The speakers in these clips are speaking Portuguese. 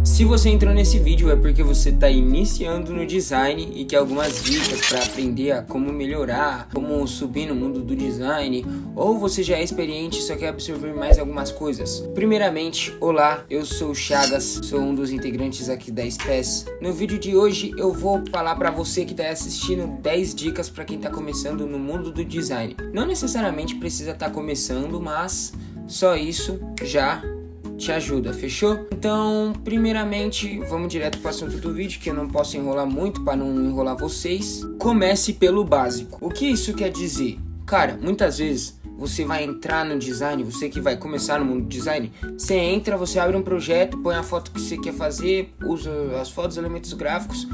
Se você entrou nesse vídeo é porque você está iniciando no design e quer algumas dicas para aprender a como melhorar, como subir no mundo do design, ou você já é experiente e só quer absorver mais algumas coisas. Primeiramente, olá, eu sou o Chagas, sou um dos integrantes aqui da SPES. No vídeo de hoje eu vou falar para você que está assistindo 10 dicas para quem está começando no mundo do design. Não necessariamente precisa estar começando, mas só isso já te ajuda, fechou? Então, primeiramente, vamos direto para o assunto do vídeo, que eu não posso enrolar muito para não enrolar vocês. Comece pelo básico. O que isso quer dizer? Cara, muitas vezes você vai entrar no design, você que vai começar no mundo do design, você entra, você abre um projeto, põe a foto que você quer fazer, usa as fotos, elementos gráficos,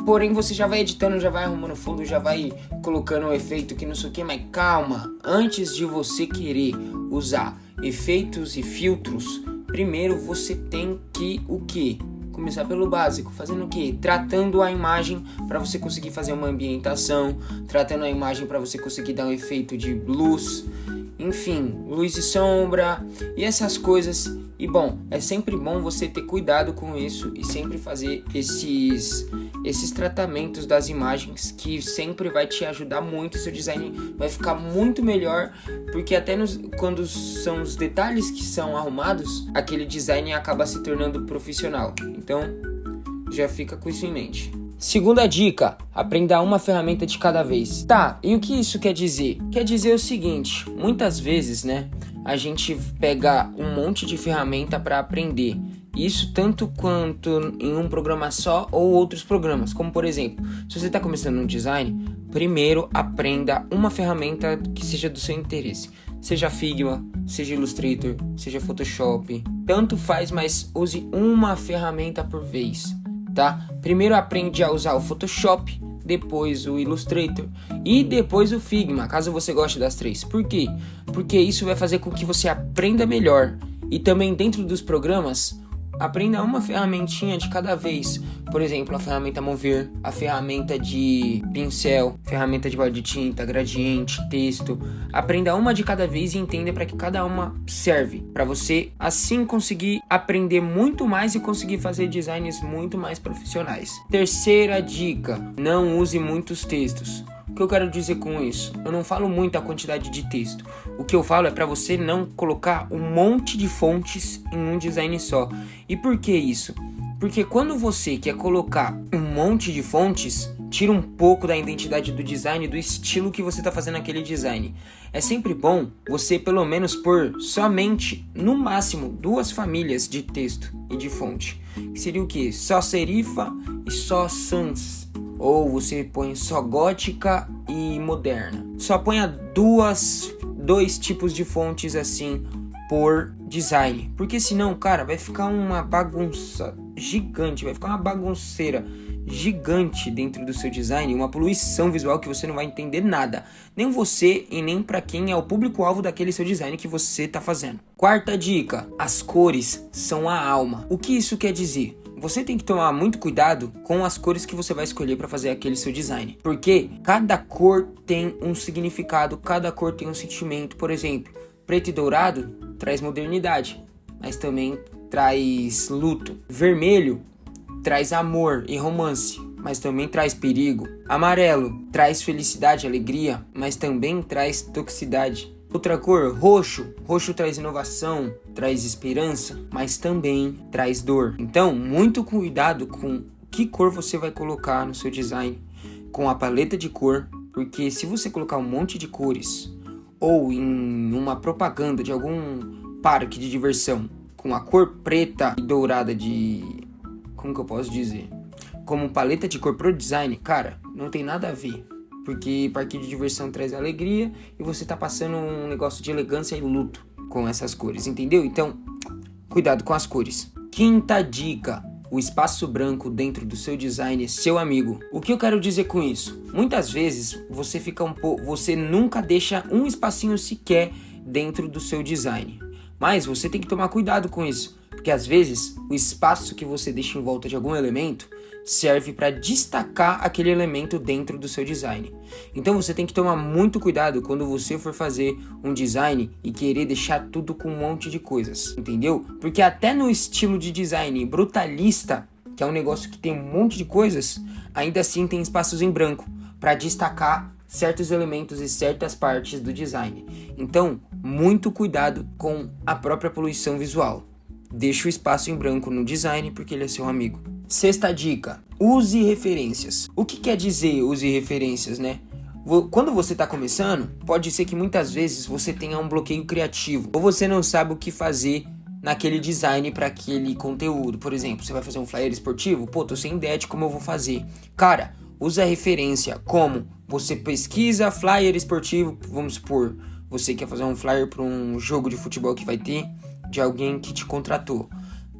porém você já vai editando, já vai arrumando fundo, já vai colocando um efeito que não sei o que, mas calma, antes de você querer usar efeitos e filtros, primeiro você tem que o quê? Começar pelo básico, fazendo o quê? Tratando a imagem para você conseguir fazer uma ambientação, tratando a imagem para você conseguir dar um efeito de luz, enfim, luz e sombra e essas coisas. E bom, é sempre bom você ter cuidado com isso e sempre fazer esses tratamentos das imagens, que sempre vai te ajudar muito, seu design vai ficar muito melhor, porque até quando são os detalhes que são arrumados, aquele design acaba se tornando profissional. Então, já fica com isso em mente. Segunda dica, aprenda uma ferramenta de cada vez. Tá, e o que isso quer dizer? Quer dizer o seguinte, muitas vezes, né, a gente pega um monte de ferramenta para aprender. Isso tanto quanto em um programa só ou outros programas. Como por exemplo, se você está começando no design, primeiro aprenda uma ferramenta que seja do seu interesse. Seja Figma, seja Illustrator, seja Photoshop. Tanto faz, mas use uma ferramenta por vez, tá? Primeiro aprende a usar o Photoshop, depois o Illustrator e depois o Figma, caso você goste das três. Por quê? Porque isso vai fazer com que você aprenda melhor. E também dentro dos programas, aprenda uma ferramentinha de cada vez. Por exemplo, a ferramenta Mover, a ferramenta de pincel, ferramenta de balde de tinta, gradiente, texto. Aprenda uma de cada vez e entenda para que cada uma serve, para você assim conseguir aprender muito mais e conseguir fazer designs muito mais profissionais. Terceira dica, não use muitos textos. O que eu quero dizer com isso? Eu não falo muito a quantidade de texto. O que eu falo é para você não colocar um monte de fontes em um design só. E por que isso? Porque quando você quer colocar um monte de fontes, tira um pouco da identidade do design, do estilo que você está fazendo aquele design. É sempre bom você pelo menos pôr somente, no máximo, 2 famílias de texto e de fonte. Que seria o quê? Só serifa e só sans. Ou você põe só gótica e moderna. Só ponha dois tipos de fontes assim por design. Porque senão, cara, vai ficar uma bagunça gigante. Vai ficar uma bagunceira gigante dentro do seu design. Uma poluição visual que você não vai entender nada. Nem você e nem para quem é o público-alvo daquele seu design que você tá fazendo. Quarta dica. As cores são a alma. O que isso quer dizer? Você tem que tomar muito cuidado com as cores que você vai escolher para fazer aquele seu design. Porque cada cor tem um significado, cada cor tem um sentimento. Por exemplo, preto e dourado traz modernidade, mas também traz luto. Vermelho traz amor e romance, mas também traz perigo. Amarelo traz felicidade e alegria, mas também traz toxicidade. Outra cor, roxo traz inovação, traz esperança, mas também traz dor. Então, muito cuidado com que cor você vai colocar no seu design, com a paleta de cor, porque se você colocar um monte de cores, ou em uma propaganda de algum parque de diversão, com a cor preta e dourada como que eu posso dizer? Como paleta de cor pro design, cara, não tem nada a ver. Porque parque de diversão traz alegria e você tá passando um negócio de elegância e luto com essas cores, entendeu? Então, cuidado com as cores. Quinta dica, o espaço branco dentro do seu design é seu amigo. O que eu quero dizer com isso? Muitas vezes você nunca deixa um espacinho sequer dentro do seu design. Mas você tem que tomar cuidado com isso. Porque às vezes o espaço que você deixa em volta de algum elemento serve para destacar aquele elemento dentro do seu design. Então você tem que tomar muito cuidado quando você for fazer um design e querer deixar tudo com um monte de coisas, entendeu? Porque até no estilo de design brutalista, que é um negócio que tem um monte de coisas, ainda assim tem espaços em branco para destacar certos elementos e certas partes do design. Então, muito cuidado com a própria poluição visual. Deixa o espaço em branco no design porque ele é seu amigo. Sexta dica, use referências. O que quer dizer use referências, né? Quando você está começando, pode ser que muitas vezes você tenha um bloqueio criativo ou você não sabe o que fazer naquele design para aquele conteúdo. Por exemplo, você vai fazer um flyer esportivo? Pô, tô sem ideia de como eu vou fazer. Cara, usa referência. Como? Você pesquisa flyer esportivo, vamos supor, você quer fazer um flyer para um jogo de futebol que vai ter, de alguém que te contratou.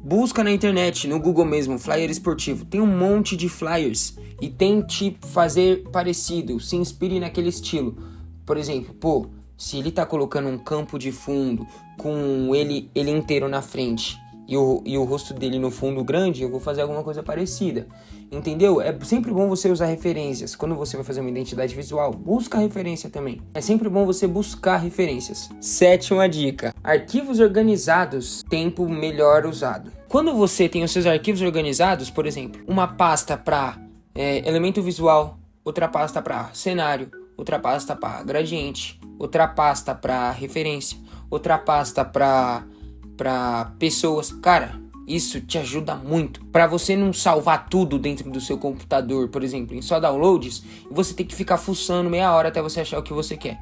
Busca na internet, no Google mesmo, flyer esportivo. Tem um monte de flyers e tente fazer parecido, se inspire naquele estilo. Por exemplo, pô, se ele tá colocando um campo de fundo com ele inteiro na frente e o rosto dele no fundo grande, eu vou fazer alguma coisa parecida. Entendeu? É sempre bom você usar referências. Quando você vai fazer uma identidade visual, busca referência também. É sempre bom você buscar referências. Sétima dica. Arquivos organizados, tempo melhor usado. Quando você tem os seus arquivos organizados, por exemplo, uma pasta para elemento visual, outra pasta para cenário, outra pasta para gradiente, outra pasta para referência, outra pasta para pessoas. Cara, isso te ajuda muito. Para você não salvar tudo dentro do seu computador, por exemplo, em só downloads, e você tem que ficar fuçando meia hora até você achar o que você quer.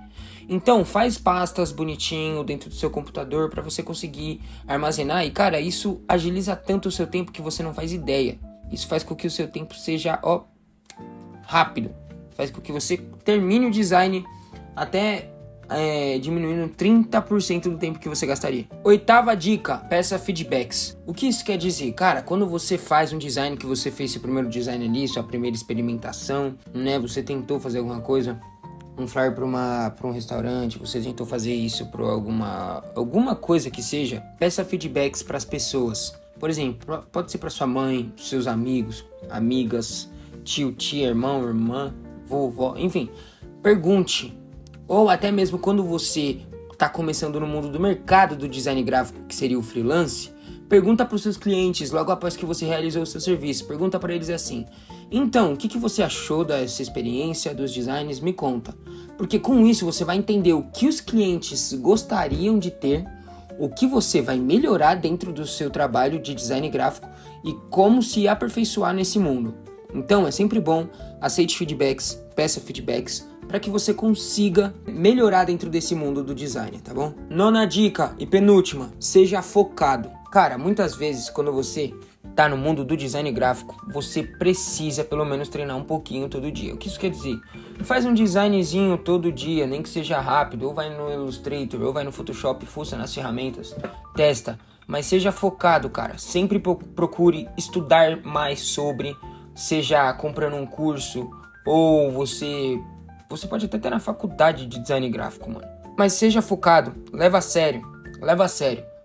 Então, faz pastas bonitinho dentro do seu computador para você conseguir armazenar. E, cara, isso agiliza tanto o seu tempo que você não faz ideia. Isso faz com que o seu tempo seja, rápido. Faz com que você termine o design até diminuindo 30% do tempo que você gastaria. Oitava dica, peça feedbacks. O que isso quer dizer? Cara, quando você faz um design, que você fez seu primeiro design ali, sua primeira experimentação, né? Você tentou fazer alguma coisa, um flyer para um restaurante, você tentou fazer isso para alguma coisa que seja, peça feedbacks para as pessoas. Por exemplo, pode ser para sua mãe, seus amigos, amigas, tio, tia, irmão, irmã, vovó, enfim, pergunte. Ou até mesmo quando você está começando no mundo do mercado do design gráfico, que seria o freelance, pergunta para os seus clientes logo após que você realizou o seu serviço. Pergunta para eles assim: então, o que você achou dessa experiência, dos designs? Me conta. Porque com isso você vai entender o que os clientes gostariam de ter, o que você vai melhorar dentro do seu trabalho de design gráfico e como se aperfeiçoar nesse mundo. Então é sempre bom, aceite feedbacks, peça feedbacks, para que você consiga melhorar dentro desse mundo do design, tá bom? Nona dica e penúltima, seja focado. Cara, muitas vezes quando você tá no mundo do design gráfico, você precisa pelo menos treinar um pouquinho todo dia. O que isso quer dizer? Faz um designzinho todo dia, nem que seja rápido, ou vai no Illustrator, ou vai no Photoshop, fuça nas ferramentas, testa. Mas seja focado, cara. Sempre procure estudar mais sobre, seja comprando um curso, ou você pode até ter na faculdade de design gráfico, mano. Mas seja focado, leva a sério.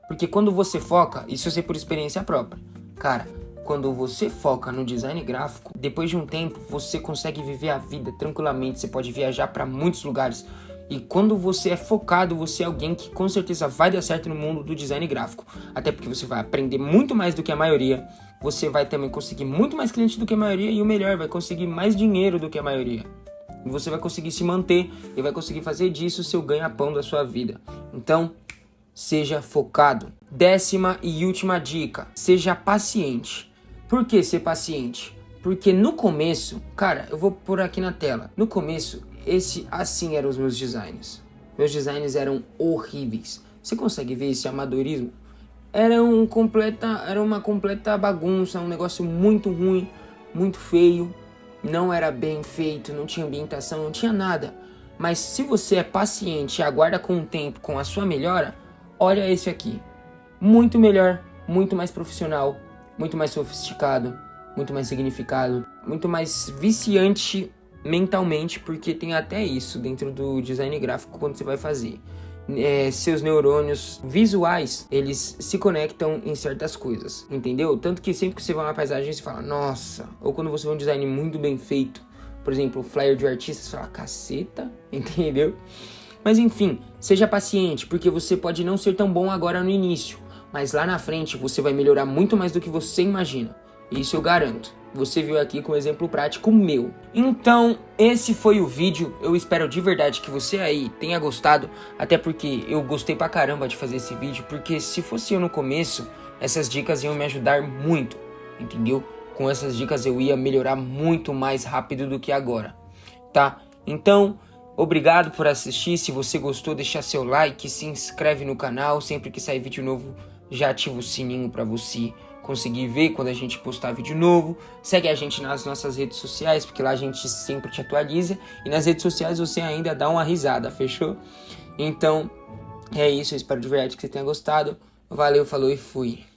Porque quando você foca, isso eu sei por experiência própria. Cara, quando você foca no design gráfico, depois de um tempo, você consegue viver a vida tranquilamente. Você pode viajar para muitos lugares. E quando você é focado, você é alguém que com certeza vai dar certo no mundo do design gráfico. Até porque você vai aprender muito mais do que a maioria. Você vai também conseguir muito mais cliente do que a maioria. E o melhor, vai conseguir mais dinheiro do que a maioria. E você vai conseguir se manter e vai conseguir fazer disso o seu ganha-pão da sua vida. Então, seja focado. 10ª e última dica, seja paciente. Por que ser paciente? Porque no começo, cara, eu vou pôr aqui na tela. No começo, assim eram os meus designs. Meus designs eram horríveis. Você consegue ver esse amadorismo? Era uma completa bagunça, um negócio muito ruim, muito feio. Não era bem feito, não tinha ambientação, não tinha nada. Mas se você é paciente e aguarda com o tempo, com a sua melhora, olha esse aqui. Muito melhor, muito mais profissional, muito mais sofisticado, muito mais significado, muito mais viciante mentalmente, porque tem até isso dentro do design gráfico quando você vai fazer. seus neurônios visuais, eles se conectam em certas coisas, entendeu? Tanto que sempre que você vai numa paisagem, você fala, nossa, ou quando você vê um design muito bem feito, por exemplo, o flyer de artista, você fala, caceta, entendeu? Mas enfim, seja paciente, porque você pode não ser tão bom agora no início, mas lá na frente você vai melhorar muito mais do que você imagina. Isso eu garanto. Você viu aqui com um exemplo prático meu. Então, esse foi o vídeo. Eu espero de verdade que você aí tenha gostado. Até porque eu gostei pra caramba de fazer esse vídeo. Porque se fosse eu no começo, essas dicas iam me ajudar muito. Entendeu? Com essas dicas eu ia melhorar muito mais rápido do que agora. Tá? Então, obrigado por assistir. Se você gostou, deixa seu like, se inscreve no canal. Sempre que sair vídeo novo, já ativa o sininho pra você conseguir ver quando a gente postar vídeo novo. Segue a gente nas nossas redes sociais, porque lá a gente sempre te atualiza. E nas redes sociais você ainda dá uma risada, fechou? Então, é isso. Eu espero de verdade que você tenha gostado. Valeu, falou e fui.